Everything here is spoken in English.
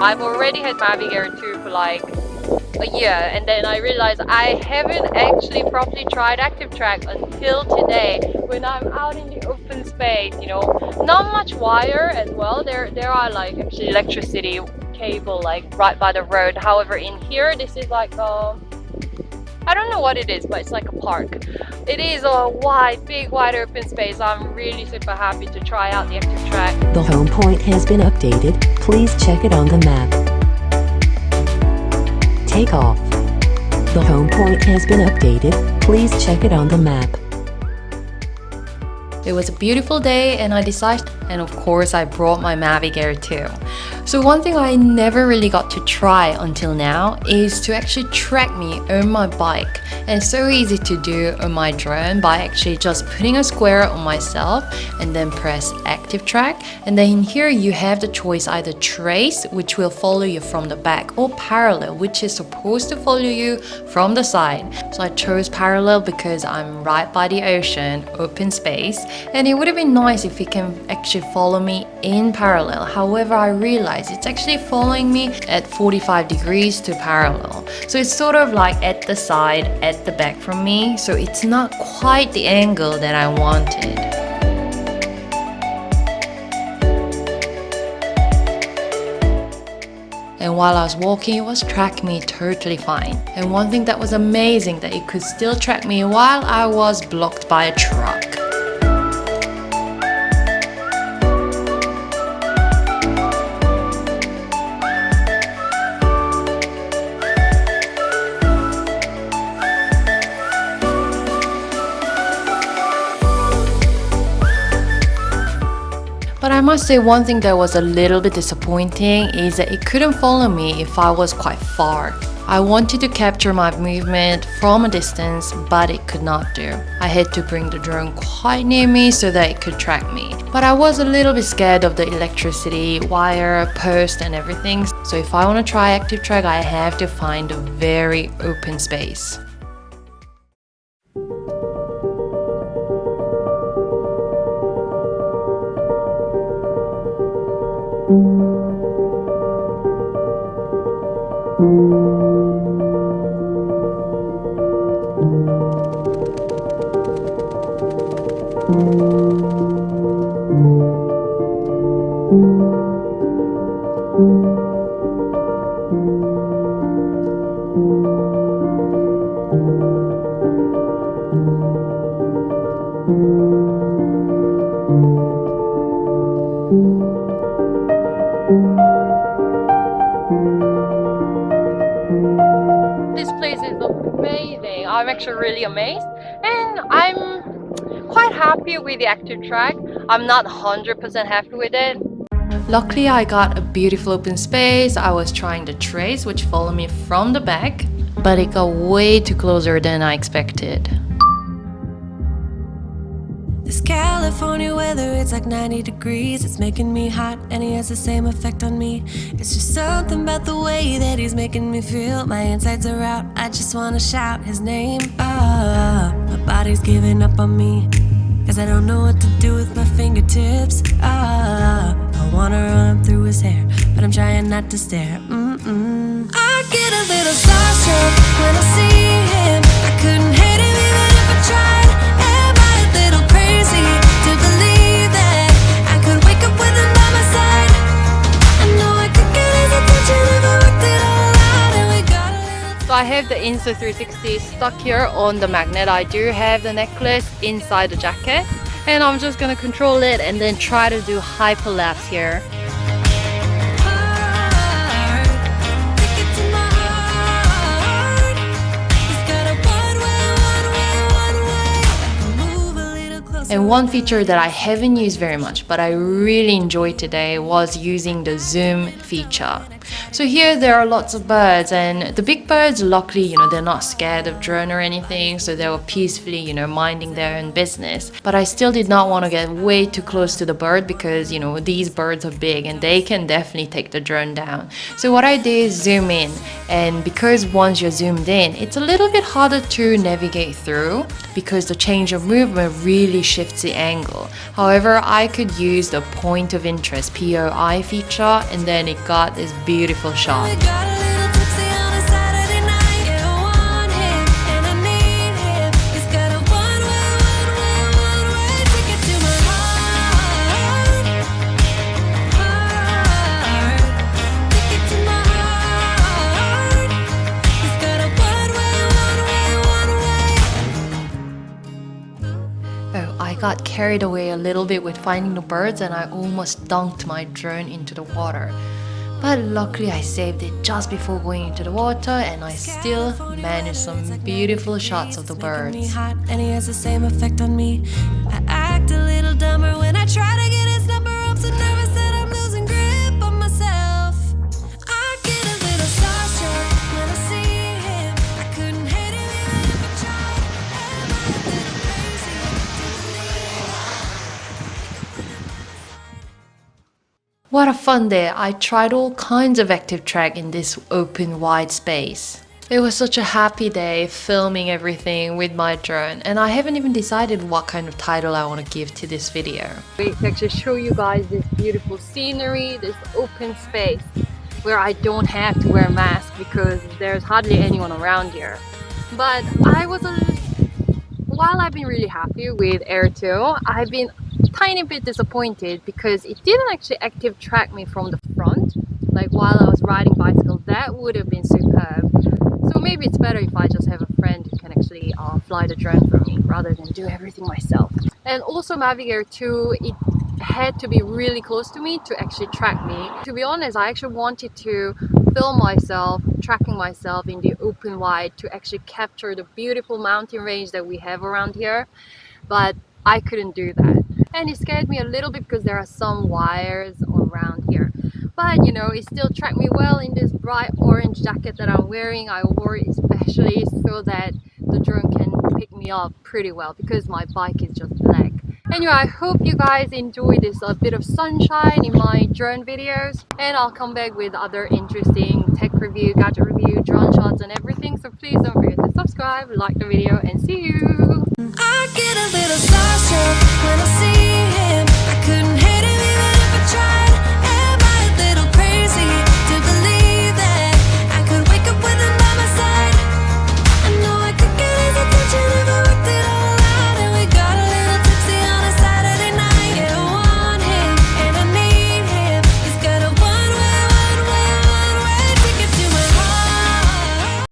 I've already had Mavic Air 2 for like a year, and then I realized I haven't actually properly tried active track until today when I'm out in the open space, you know, not much wire as well. There are like actually electricity cable like right by the road. However, in here this is like I don't know what it is, but it's like a park. It is a big wide open space. I'm really super happy to try out the active track. The home point has been updated. Please check it on the map. Take off. The home point has been updated. Please check it on the map. It was a beautiful day and I decided, and of course I brought my Mavic Air 2. So one thing I never really got to try until now is to actually track me on my bike. And it's so easy to do on my drone by actually just putting a square on myself and then press active track. And then in here you have the choice either trace, which will follow you from the back, or parallel, which is supposed to follow you from the side. So I chose parallel because I'm right by the ocean, open space, and it would have been nice if it can actually follow me in parallel. However, I realized it's actually following me at 45 degrees to parallel. So it's sort of like at the side, at the back from me. So it's not quite the angle that I wanted. And while I was walking, it was tracking me totally fine. And one thing that was amazing, that it could still track me while I was blocked by a truck. But I must say, one thing that was a little bit disappointing is that it couldn't follow me if I was quite far. I wanted to capture my movement from a distance, but it could not do. I had to bring the drone quite near me so that it could track me. But I was a little bit scared of the electricity, wire, post and everything. So if I want to try active track, I have to find a very open space. This place is amazing. I'm actually really amazed, and I'm quite happy with the active track. I'm not 100% happy with it. Luckily, I got a beautiful open space. I was trying the trace, which followed me from the back, but it got way too closer than I expected. This California weather, it's like 90 degrees. It's making me hot and he has the same effect on me. It's just something about the way that he's making me feel. My insides are out, I just wanna shout his name. My body's giving up on me, cause I don't know what to do with my fingertips. I wanna run through his hair, but I'm trying not to stare. I get a little starstruck when I see him. I couldn't hate him even if I tried. Am I a little crazy to believe that I could wake up with him by my side? I know I could get his attention if I worked it all out, and we got a little. So I have the Insta360 stuck here on the magnet. I do have the necklace inside the jacket, and I'm just gonna control it and then try to do hyperlapse here. And one feature that I haven't used very much, but I really enjoyed today, was using the zoom feature. So here there are lots of birds, and the big birds, luckily, they're not scared of drone or anything, so they were peacefully, minding their own business. But I still did not want to get way too close to the bird because, these birds are big and they can definitely take the drone down. So what I did is zoom in, and because once you're zoomed in, it's a little bit harder to navigate through because the change of movement really shifts shifts the angle. However, I could use the point of interest POI feature, and then it got this beautiful shot. I got carried away a little bit with finding the birds, and I almost dunked my drone into the water. But luckily I saved it just before going into the water, and I still managed some beautiful shots of the birds. And he has the same effect on me. I act a little dumber when I try to get his number. I'm so nervous that I'm losing grip on myself. I get a little starstruck when I see him. I couldn't hate him even if I tried. Am I a little crazy? What a fun day! I tried all kinds of active track in this open wide space. It was such a happy day filming everything with my drone, and I haven't even decided what kind of title I want to give to this video. Wait to actually show you guys this beautiful scenery, this open space where I don't have to wear a mask because there's hardly anyone around here. But while I've been really happy with Air 2, I've been tiny bit disappointed because it didn't actually active track me from the front. Like while I was riding bicycle, that would have been superb. So maybe it's better if I just have a friend who can actually fly the drone for me rather than do everything myself. And also Mavic Air 2, it had to be really close to me to actually track me. To be honest, I actually wanted to film myself tracking myself in the open wide to actually capture the beautiful mountain range that we have around here, but I couldn't do that. And it scared me a little bit because there are some wires around here. But you know, it still tracked me well in this bright orange jacket that I'm wearing. I wore it especially so that the drone can pick me up pretty well because my bike is just black. Anyway, I hope you guys enjoy this bit of sunshine in my drone videos, and I'll come back with other interesting tech review, gadget review, drone shots and everything. So please don't forget to subscribe, like the video, and see you! I get a little starstruck when I see him. I couldn't